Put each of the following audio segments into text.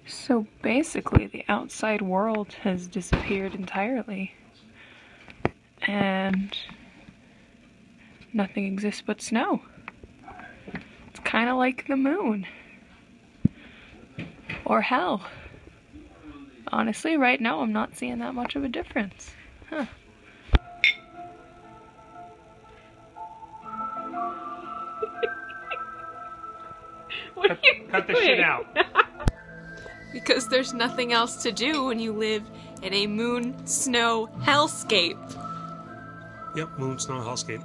So basically, the outside world has disappeared entirely, and nothing exists but snow. It's kind of like the moon. Or hell. Honestly, right now I'm not seeing that much of a difference. Huh. Cut the shit out. Because there's nothing else to do when you live in a moon snow hellscape. Yep, moon snow hellscape.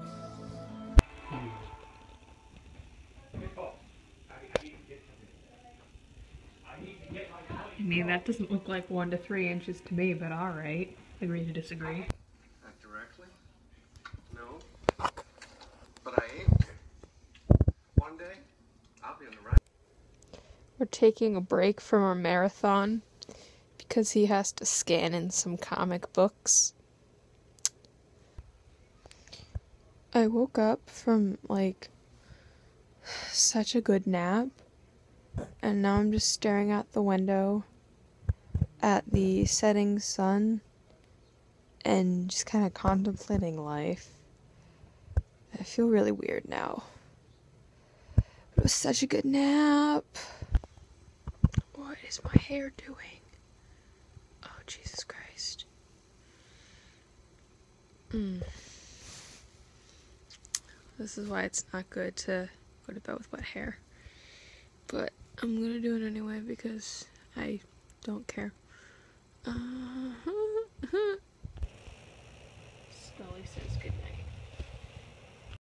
I mean, that doesn't look like 1 to 3 inches to me, but alright. Agree to disagree. Not directly? No. But I aim to. One day, I'll be on the right. We're taking a break from our marathon because he has to scan in some comic books. I woke up from, like, such a good nap, and now I'm just staring out the window at the setting sun and just kind of contemplating life. I feel really weird now. It was such a good nap. What is my hair doing? Oh, Jesus Christ. This is why it's not good to go to bed with wet hair. But I'm gonna do it anyway because I don't care. Scully says goodnight.